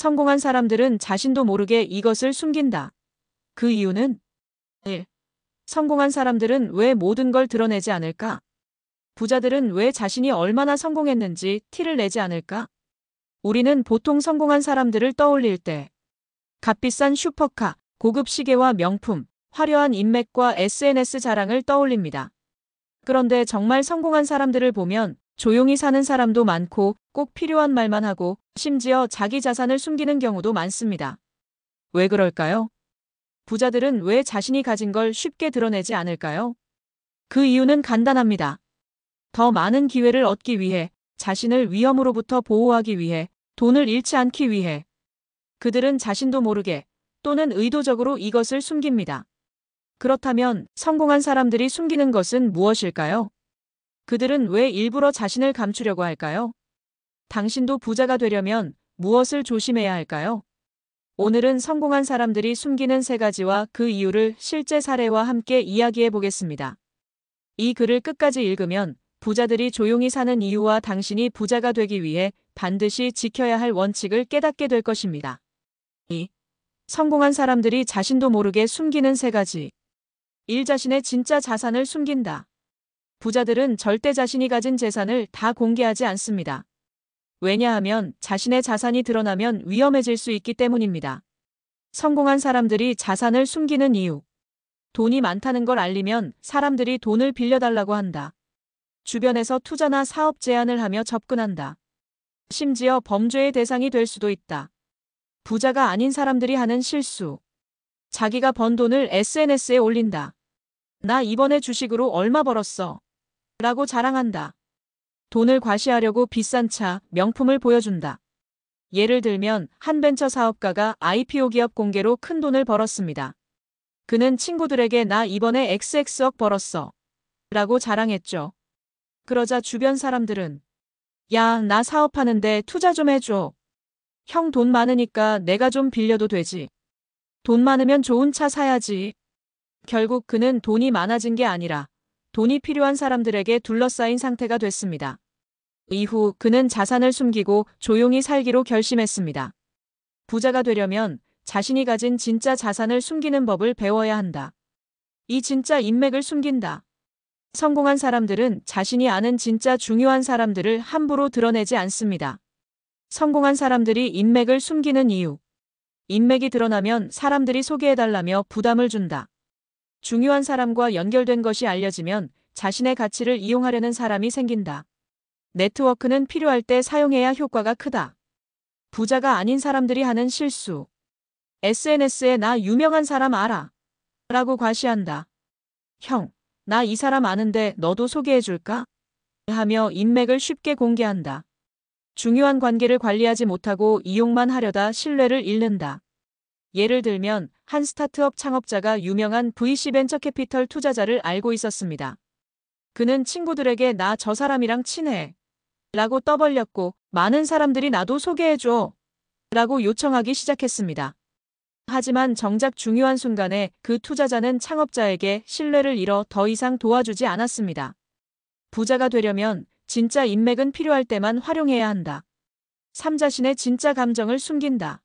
성공한 사람들은 자신도 모르게 이것을 숨긴다. 그 이유는 1. 성공한 사람들은 왜 모든 걸 드러내지 않을까? 부자들은 왜 자신이 얼마나 성공했는지 티를 내지 않을까? 우리는 보통 성공한 사람들을 떠올릴 때 값비싼 슈퍼카, 고급 시계와 명품, 화려한 인맥과 SNS 자랑을 떠올립니다. 그런데 정말 성공한 사람들을 보면 조용히 사는 사람도 많고 꼭 필요한 말만 하고 심지어 자기 자산을 숨기는 경우도 많습니다. 왜 그럴까요? 부자들은 왜 자신이 가진 걸 쉽게 드러내지 않을까요? 그 이유는 간단합니다. 더 많은 기회를 얻기 위해, 자신을 위험으로부터 보호하기 위해, 돈을 잃지 않기 위해. 그들은 자신도 모르게 또는 의도적으로 이것을 숨깁니다. 그렇다면 성공한 사람들이 숨기는 것은 무엇일까요? 그들은 왜 일부러 자신을 감추려고 할까요? 당신도 부자가 되려면 무엇을 조심해야 할까요? 오늘은 성공한 사람들이 숨기는 3가지와 그 이유를 실제 사례와 함께 이야기해 보겠습니다. 이 글을 끝까지 읽으면 부자들이 조용히 사는 이유와 당신이 부자가 되기 위해 반드시 지켜야 할 원칙을 깨닫게 될 것입니다. 2. 성공한 사람들이 자신도 모르게 숨기는 3가지. 1. 자신의 진짜 자산을 숨긴다. 부자들은 절대 자신이 가진 재산을 다 공개하지 않습니다. 왜냐하면 자신의 자산이 드러나면 위험해질 수 있기 때문입니다. 성공한 사람들이 자산을 숨기는 이유. 돈이 많다는 걸 알리면 사람들이 돈을 빌려달라고 한다. 주변에서 투자나 사업 제안을 하며 접근한다. 심지어 범죄의 대상이 될 수도 있다. 부자가 아닌 사람들이 하는 실수. 자기가 번 돈을 SNS에 올린다. 나 이번에 주식으로 얼마 벌었어. 라고 자랑한다. 돈을 과시하려고 비싼 차, 명품을 보여준다. 예를 들면 한 벤처 사업가가 IPO 기업 공개로 큰 돈을 벌었습니다. 그는 친구들에게 나 이번에 XX억 벌었어. 라고 자랑했죠. 그러자 주변 사람들은 야, 나 사업하는데 투자 좀 해줘. 형 돈 많으니까 내가 좀 빌려도 되지. 돈 많으면 좋은 차 사야지. 결국 그는 돈이 많아진 게 아니라 돈이 필요한 사람들에게 둘러싸인 상태가 됐습니다. 이후 그는 자산을 숨기고 조용히 살기로 결심했습니다. 부자가 되려면 자신이 가진 진짜 자산을 숨기는 법을 배워야 한다. 이 진짜 인맥을 숨긴다. 성공한 사람들은 자신이 아는 진짜 중요한 사람들을 함부로 드러내지 않습니다. 성공한 사람들이 인맥을 숨기는 이유. 인맥이 드러나면 사람들이 소개해달라며 부담을 준다. 중요한 사람과 연결된 것이 알려지면 자신의 가치를 이용하려는 사람이 생긴다. 네트워크는 필요할 때 사용해야 효과가 크다. 부자가 아닌 사람들이 하는 실수. SNS에 나 유명한 사람 알아. 라고 과시한다. 형, 나 이 사람 아는데 너도 소개해줄까? 하며 인맥을 쉽게 공개한다. 중요한 관계를 관리하지 못하고 이용만 하려다 신뢰를 잃는다. 예를 들면 한 스타트업 창업자가 유명한 VC 벤처캐피털 투자자를 알고 있었습니다. 그는 친구들에게 나 저 사람이랑 친해. 라고 떠벌렸고 많은 사람들이 나도 소개해줘. 라고 요청하기 시작했습니다. 하지만 정작 중요한 순간에 그 투자자는 창업자에게 신뢰를 잃어 더 이상 도와주지 않았습니다. 부자가 되려면 진짜 인맥은 필요할 때만 활용해야 한다. 3. 자신의 진짜 감정을 숨긴다.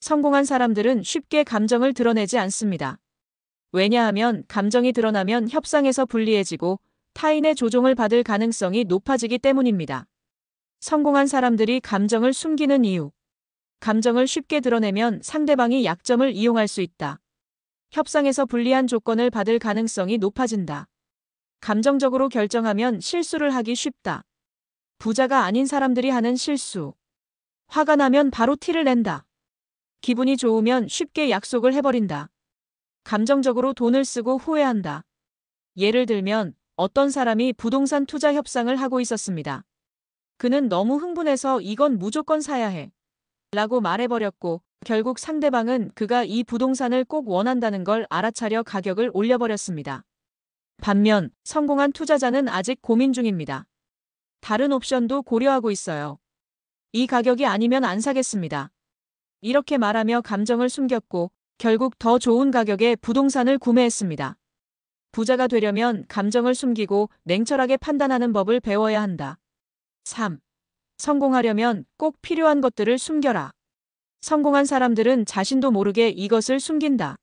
성공한 사람들은 쉽게 감정을 드러내지 않습니다. 왜냐하면 감정이 드러나면 협상에서 불리해지고 타인의 조종을 받을 가능성이 높아지기 때문입니다. 성공한 사람들이 감정을 숨기는 이유. 감정을 쉽게 드러내면 상대방이 약점을 이용할 수 있다. 협상에서 불리한 조건을 받을 가능성이 높아진다. 감정적으로 결정하면 실수를 하기 쉽다. 부자가 아닌 사람들이 하는 실수. 화가 나면 바로 티를 낸다. 기분이 좋으면 쉽게 약속을 해버린다. 감정적으로 돈을 쓰고 후회한다. 예를 들면 어떤 사람이 부동산 투자 협상을 하고 있었습니다. 그는 너무 흥분해서 이건 무조건 사야 해. 라고 말해버렸고 결국 상대방은 그가 이 부동산을 꼭 원한다는 걸 알아차려 가격을 올려버렸습니다. 반면 성공한 투자자는 아직 고민 중입니다. 다른 옵션도 고려하고 있어요. 이 가격이 아니면 안 사겠습니다. 이렇게 말하며 감정을 숨겼고 결국 더 좋은 가격에 부동산을 구매했습니다. 부자가 되려면 감정을 숨기고 냉철하게 판단하는 법을 배워야 한다. 3. 성공하려면 꼭 필요한 것들을 숨겨라. 성공한 사람들은 자신도 모르게 이것을 숨긴다.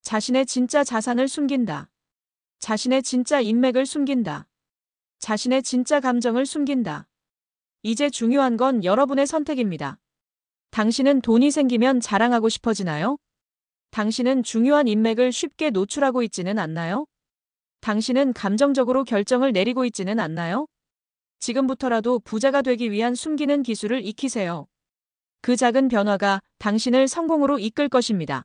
자신의 진짜 자산을 숨긴다. 자신의 진짜 인맥을 숨긴다. 자신의 진짜 감정을 숨긴다. 이제 중요한 건 여러분의 선택입니다. 당신은 돈이 생기면 자랑하고 싶어지나요? 당신은 중요한 인맥을 쉽게 노출하고 있지는 않나요? 당신은 감정적으로 결정을 내리고 있지는 않나요? 지금부터라도 부자가 되기 위한 숨기는 기술을 익히세요. 그 작은 변화가 당신을 성공으로 이끌 것입니다.